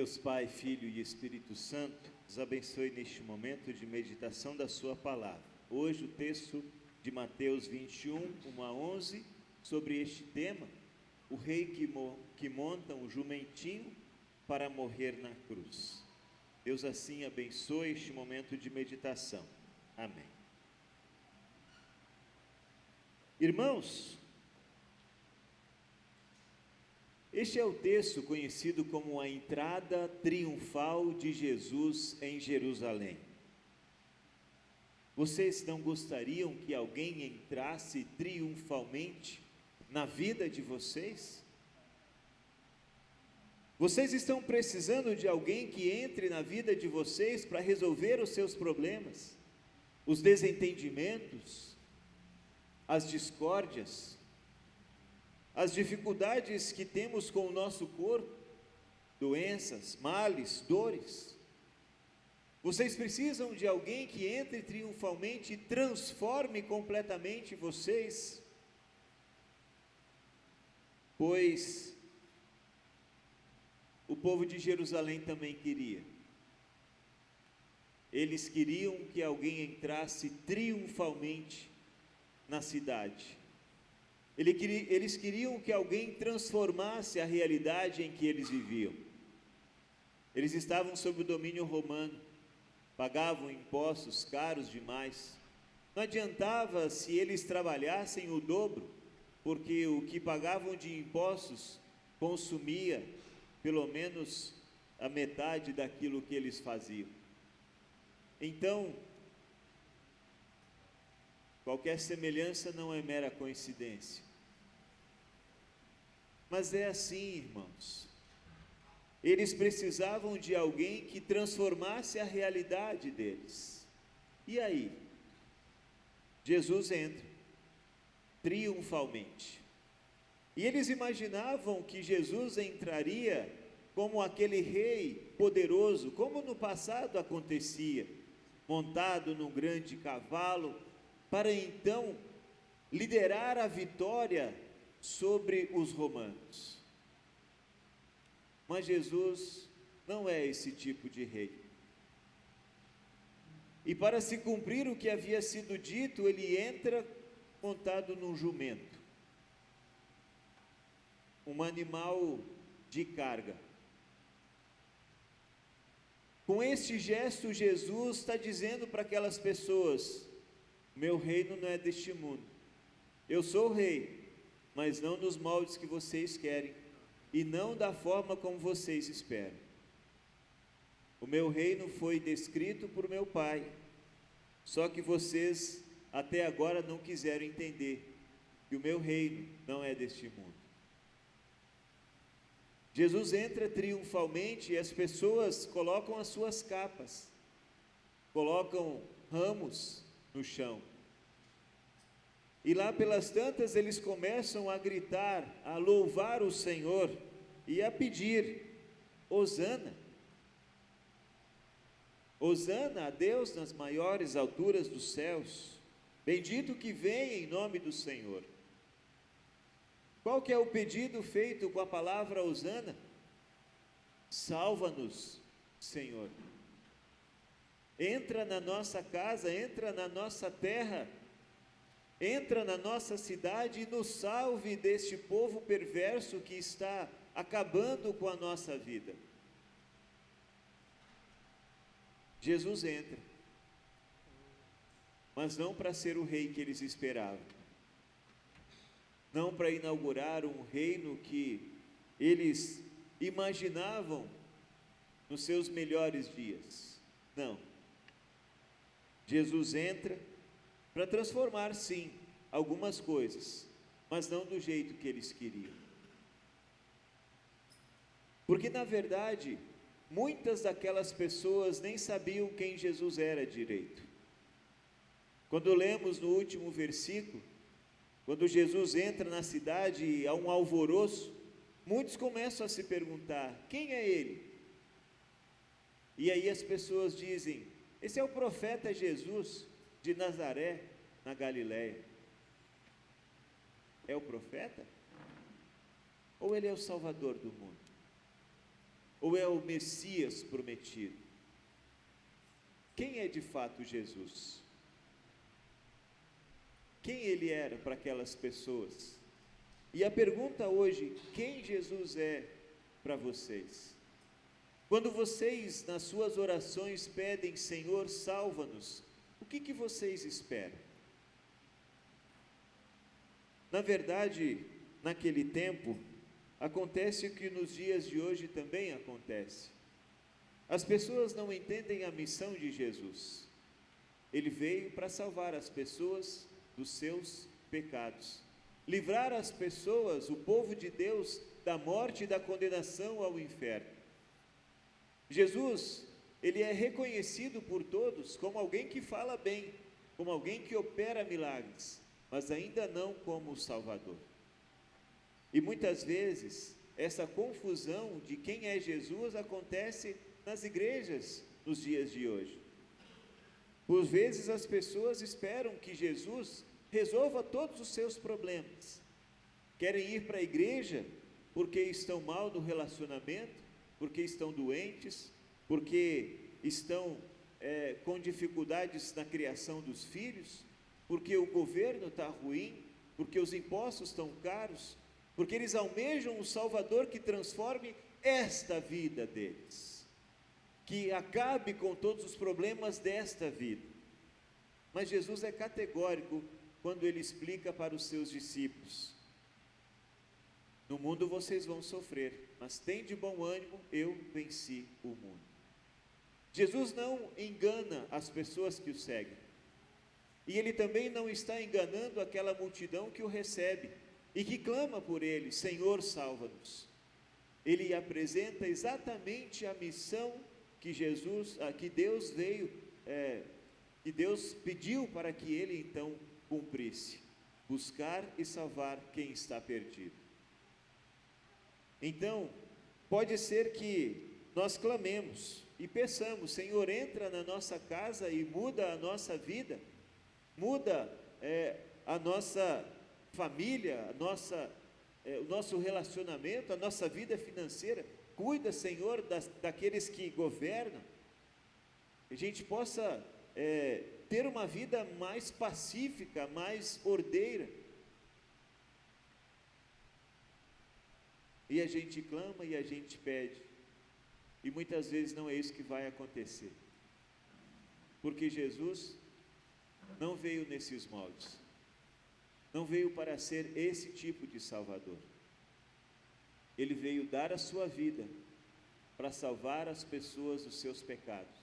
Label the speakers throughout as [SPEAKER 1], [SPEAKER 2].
[SPEAKER 1] Deus Pai, Filho e Espírito Santo nos abençoe neste momento de meditação da sua palavra. Hoje o texto de Mateus 21, 1 a 11, sobre este tema, o rei que monta um jumentinho para morrer na cruz. Deus assim abençoe este momento de meditação. Amém. Irmãos, este é o texto conhecido como a entrada triunfal de Jesus em Jerusalém. Vocês não gostariam que alguém entrasse triunfalmente na vida de vocês? Vocês estão precisando de alguém que entre na vida de vocês para resolver os seus problemas, os desentendimentos, as discórdias, as dificuldades que temos com o nosso corpo, doenças, males, dores. Vocês precisam de alguém que entre triunfalmente e transforme completamente vocês, pois o povo de Jerusalém também queria. Eles queriam que alguém entrasse triunfalmente na cidade. Eles queriam que alguém transformasse a realidade em que eles viviam. Eles estavam sob o domínio romano, pagavam impostos caros demais. Não adiantava se eles trabalhassem o dobro, porque o que pagavam de impostos consumia pelo menos a metade daquilo que eles faziam. Então, qualquer semelhança não é mera coincidência. Mas é assim, irmãos. Eles precisavam de alguém que transformasse a realidade deles. E aí? Jesus entra, triunfalmente. E eles imaginavam que Jesus entraria como aquele rei poderoso, como no passado acontecia, montado num grande cavalo, para então liderar a vitória sobre os romanos. Mas Jesus não é esse tipo de rei. E para se cumprir o que havia sido dito, ele entra montado num jumento, um animal de carga. Com este gesto, Jesus está dizendo para aquelas pessoas: meu reino não é deste mundo. Eu sou o rei, mas não nos moldes que vocês querem, e não da forma como vocês esperam. O meu reino foi descrito por meu Pai, só que vocês até agora não quiseram entender que o meu reino não é deste mundo. Jesus entra triunfalmente e as pessoas colocam as suas capas, colocam ramos no chão. E lá pelas tantas eles começam a gritar, a louvar o Senhor e a pedir: Hosana. Hosana a Deus nas maiores alturas dos céus. Bendito que vem em nome do Senhor. Qual que é o pedido feito com a palavra Hosana? Salva-nos, Senhor. Entra na nossa casa, entra na nossa terra, entra na nossa cidade e nos salve deste povo perverso que está acabando com a nossa vida. Jesus entra, mas não para ser o rei que eles esperavam, não para inaugurar um reino que eles imaginavam nos seus melhores dias. Não. Jesus entra para transformar, sim, algumas coisas, mas não do jeito que eles queriam. Porque, na verdade, muitas daquelas pessoas nem sabiam quem Jesus era direito. Quando lemos no último versículo, quando Jesus entra na cidade e há um alvoroço, muitos começam a se perguntar: quem é ele? E aí as pessoas dizem: esse é o profeta Jesus de Nazaré, na Galileia. É o profeta? Ou ele é o Salvador do mundo? Ou é o Messias prometido? Quem é de fato Jesus? Quem ele era para aquelas pessoas? E a pergunta hoje: quem Jesus é para vocês? Quando vocês, nas suas orações, pedem, Senhor, salva-nos, o que vocês esperam? Na verdade, naquele tempo, acontece o que nos dias de hoje também acontece. As pessoas não entendem a missão de Jesus. Ele veio para salvar as pessoas dos seus pecados, livrar as pessoas, o povo de Deus, da morte e da condenação ao inferno. Jesus, ele é reconhecido por todos como alguém que fala bem, como alguém que opera milagres, mas ainda não como o Salvador. E muitas vezes, essa confusão de quem é Jesus acontece nas igrejas nos dias de hoje. Por vezes as pessoas esperam que Jesus resolva todos os seus problemas. Querem ir para a igreja porque estão mal no relacionamento, porque estão doentes, porque estão com dificuldades na criação dos filhos, porque o governo está ruim, porque os impostos estão caros, porque eles almejam um Salvador que transforme esta vida deles, que acabe com todos os problemas desta vida. Mas Jesus é categórico quando ele explica para os seus discípulos: no mundo vocês vão sofrer, mas tem de bom ânimo, eu venci o mundo. Jesus não engana as pessoas que o seguem, e ele também não está enganando aquela multidão que o recebe e que clama por ele: Senhor, salva-nos. Ele apresenta exatamente a missão que Deus veio, que Deus pediu para que ele então cumprisse: buscar e salvar quem está perdido. Então, pode ser que nós clamemos e peçamos: Senhor, entra na nossa casa e muda a nossa vida, muda a nossa família, o nosso relacionamento, a nossa vida financeira. Cuida, Senhor, daqueles que governam, que a gente possa ter uma vida mais pacífica, mais ordeira. E a gente clama e a gente pede, e muitas vezes não é isso que vai acontecer, porque Jesus não veio nesses moldes, não veio para ser esse tipo de Salvador. Ele veio dar a sua vida para salvar as pessoas dos seus pecados,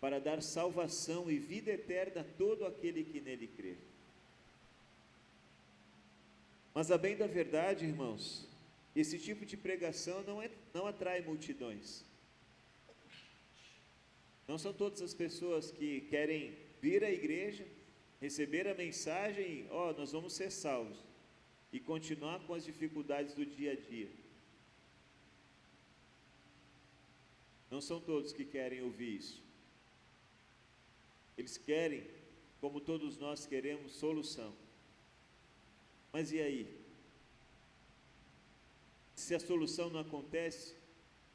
[SPEAKER 1] para dar salvação e vida eterna a todo aquele que nele crê. Mas a bem da verdade, irmãos, esse tipo de pregação não atrai multidões. Não são todas as pessoas que querem vir à igreja, receber a mensagem: nós vamos ser salvos, e continuar com as dificuldades do dia a dia. Não são todos que querem ouvir isso. Eles querem, como todos nós queremos, solução. Mas e aí? Se a solução não acontece,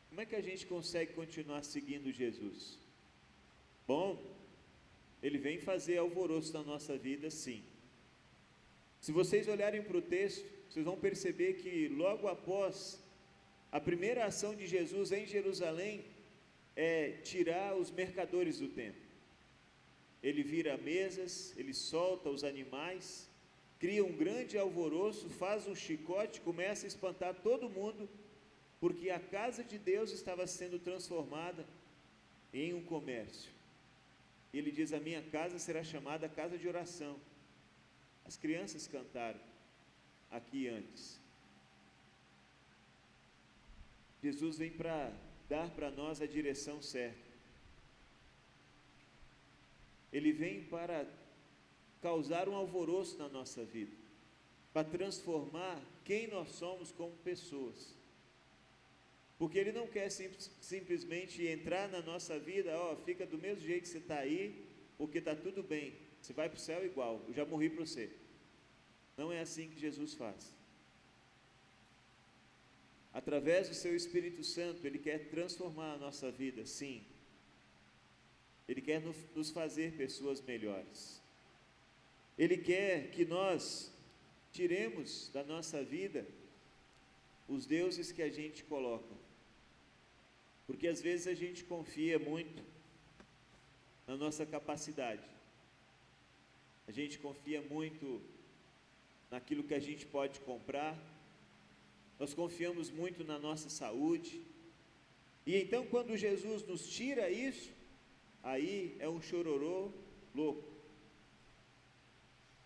[SPEAKER 1] como é que a gente consegue continuar seguindo Jesus? Bom, ele vem fazer alvoroço na nossa vida, sim. Se vocês olharem para o texto, vocês vão perceber que logo após a primeira ação de Jesus em Jerusalém é tirar os mercadores do templo. Ele vira mesas, ele solta os animais, cria um grande alvoroço, faz um chicote, começa a espantar todo mundo, porque a casa de Deus estava sendo transformada em um comércio. Ele diz: a minha casa será chamada casa de oração. As crianças cantaram aqui antes. Jesus vem para dar para nós a direção certa. Ele vem para causar um alvoroço na nossa vida, para transformar quem nós somos como pessoas. Porque ele não quer simplesmente entrar na nossa vida: fica do mesmo jeito que você está aí, porque está tudo bem, você vai para o céu igual, eu já morri para você. Não é assim que Jesus faz. Através do seu Espírito Santo, Ele quer transformar a nossa vida, sim. Ele quer nos fazer pessoas melhores. Ele quer que nós tiremos da nossa vida os deuses que a gente coloca. Porque às vezes a gente confia muito na nossa capacidade. A gente confia muito naquilo que a gente pode comprar. Nós confiamos muito na nossa saúde. E então quando Jesus nos tira isso, aí é um chororô louco.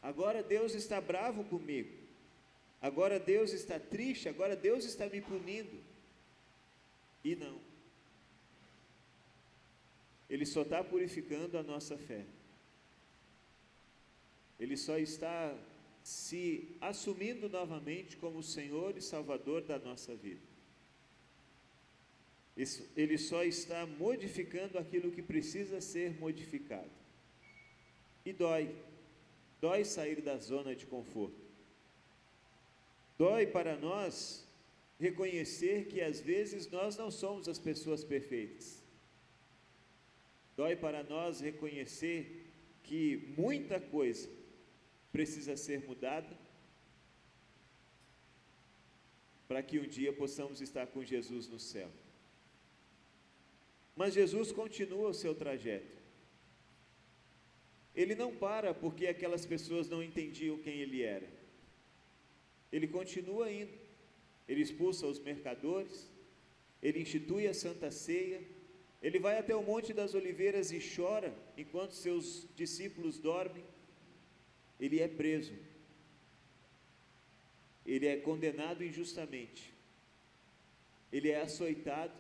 [SPEAKER 1] Agora Deus está bravo comigo. Agora Deus está triste, agora Deus está me punindo. E não. Ele só está purificando a nossa fé. Ele só está se assumindo novamente como o Senhor e Salvador da nossa vida. Ele só está modificando aquilo que precisa ser modificado. E dói. Dói sair da zona de conforto. Dói para nós reconhecer que às vezes nós não somos as pessoas perfeitas. Dói para nós reconhecer que muita coisa precisa ser mudada para que um dia possamos estar com Jesus no céu. Mas Jesus continua o seu trajeto. Ele não para porque aquelas pessoas não entendiam quem ele era. Ele continua indo. Ele expulsa os mercadores, ele institui a Santa Ceia, ele vai até o Monte das Oliveiras e chora enquanto seus discípulos dormem. Ele é preso. Ele é condenado injustamente. Ele é açoitado,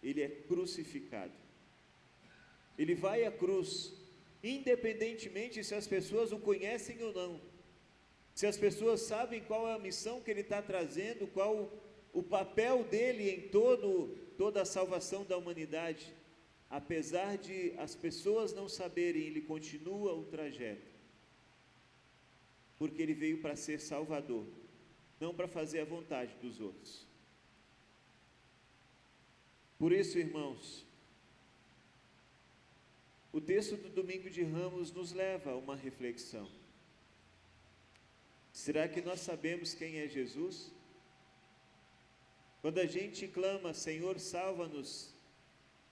[SPEAKER 1] ele é crucificado. Ele vai à cruz, independentemente se as pessoas o conhecem ou não, se as pessoas sabem qual é a missão que ele está trazendo, qual o papel dele em toda a salvação da humanidade. Apesar de as pessoas não saberem, ele continua o trajeto, porque ele veio para ser Salvador, não para fazer a vontade dos outros. Por isso, irmãos, o texto do Domingo de Ramos nos leva a uma reflexão. Será que nós sabemos quem é Jesus? Quando a gente clama, Senhor, salva-nos,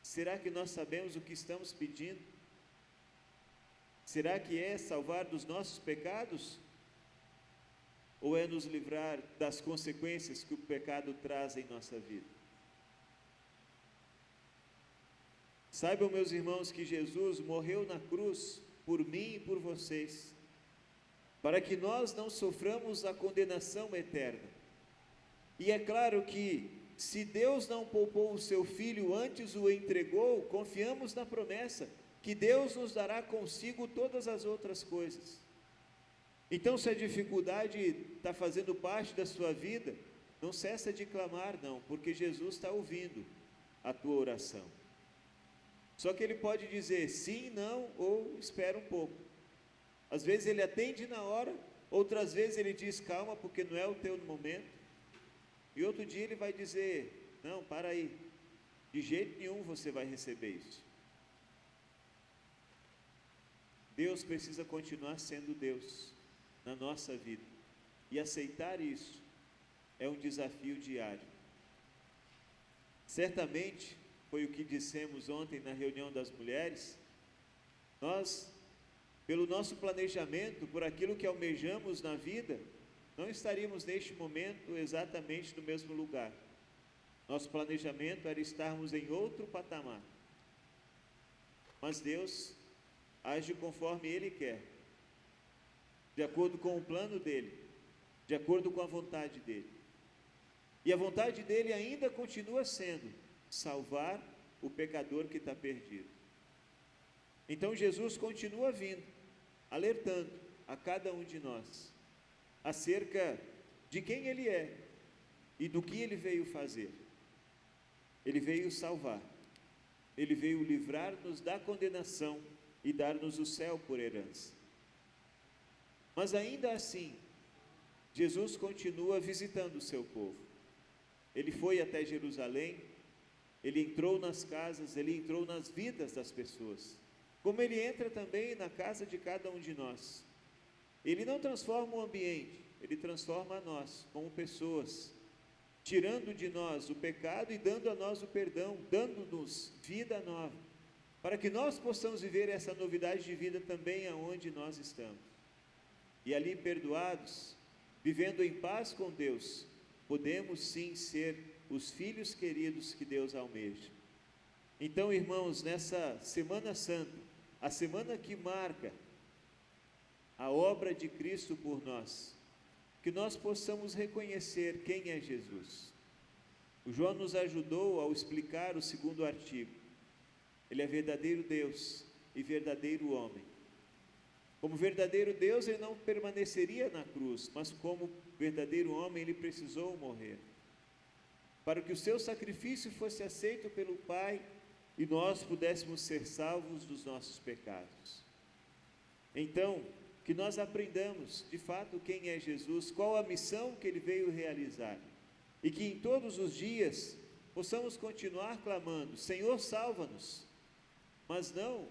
[SPEAKER 1] será que nós sabemos o que estamos pedindo? Será que é salvar dos nossos pecados? Ou é nos livrar das consequências que o pecado traz em nossa vida? Saibam, meus irmãos, que Jesus morreu na cruz por mim e por vocês, para que nós não soframos a condenação eterna. E é claro que, se Deus não poupou o seu Filho, antes o entregou, confiamos na promessa, que Deus nos dará consigo todas as outras coisas. Então, se a dificuldade está fazendo parte da sua vida, não cessa de clamar, não, porque Jesus está ouvindo a tua oração. Só que Ele pode dizer sim, não, ou espera um pouco. Às vezes Ele atende na hora, outras vezes Ele diz calma, porque não é o teu momento. E outro dia Ele vai dizer, não, para aí, de jeito nenhum você vai receber isso. Deus precisa continuar sendo Deus na nossa vida, e aceitar isso é um desafio diário. Certamente, foi o que dissemos ontem na reunião das mulheres, nós, pelo nosso planejamento, por aquilo que almejamos na vida, não estaríamos neste momento exatamente no mesmo lugar. Nosso planejamento era estarmos em outro patamar. Mas Deus age conforme Ele quer, de acordo com o plano dEle, de acordo com a vontade dEle. E a vontade dEle ainda continua sendo salvar o pecador que está perdido. Então Jesus continua vindo, alertando a cada um de nós acerca de quem Ele é e do que Ele veio fazer. Ele veio salvar, Ele veio livrar-nos da condenação e dar-nos o céu por herança. Mas ainda assim, Jesus continua visitando o seu povo. Ele foi até Jerusalém, ele entrou nas casas, ele entrou nas vidas das pessoas, como ele entra também na casa de cada um de nós. Ele não transforma o ambiente, ele transforma a nós como pessoas, tirando de nós o pecado e dando a nós o perdão, dando-nos vida nova, para que nós possamos viver essa novidade de vida também aonde nós estamos. E ali, perdoados, vivendo em paz com Deus, podemos sim ser os filhos queridos que Deus almeja. Então, irmãos, nessa Semana Santa, a semana que marca a obra de Cristo por nós, que nós possamos reconhecer quem é Jesus. O João nos ajudou ao explicar o segundo artigo. Ele é verdadeiro Deus e verdadeiro homem. Como verdadeiro Deus, ele não permaneceria na cruz, mas como verdadeiro homem, ele precisou morrer, para que o seu sacrifício fosse aceito pelo Pai e nós pudéssemos ser salvos dos nossos pecados. Então, que nós aprendamos de fato quem é Jesus, qual a missão que ele veio realizar, e que em todos os dias possamos continuar clamando: Senhor, salva-nos, mas não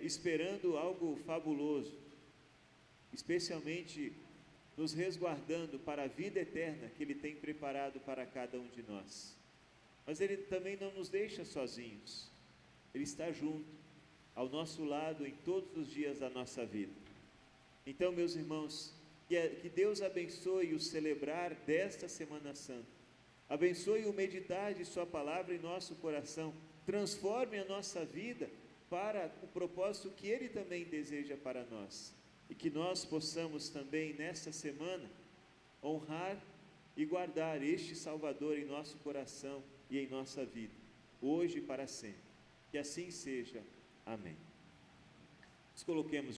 [SPEAKER 1] esperando algo fabuloso, especialmente nos resguardando para a vida eterna que ele tem preparado para cada um de nós. Mas ele também não nos deixa sozinhos, ele está junto, ao nosso lado em todos os dias da nossa vida. Então, meus irmãos, que Deus abençoe o celebrar desta Semana Santa, abençoe o meditar de sua palavra em nosso coração, transforme a nossa vida para o propósito que ele também deseja para nós, e que nós possamos também nesta semana honrar e guardar este Salvador em nosso coração e em nossa vida, hoje e para sempre. Que assim seja. Amém. Nos coloquemos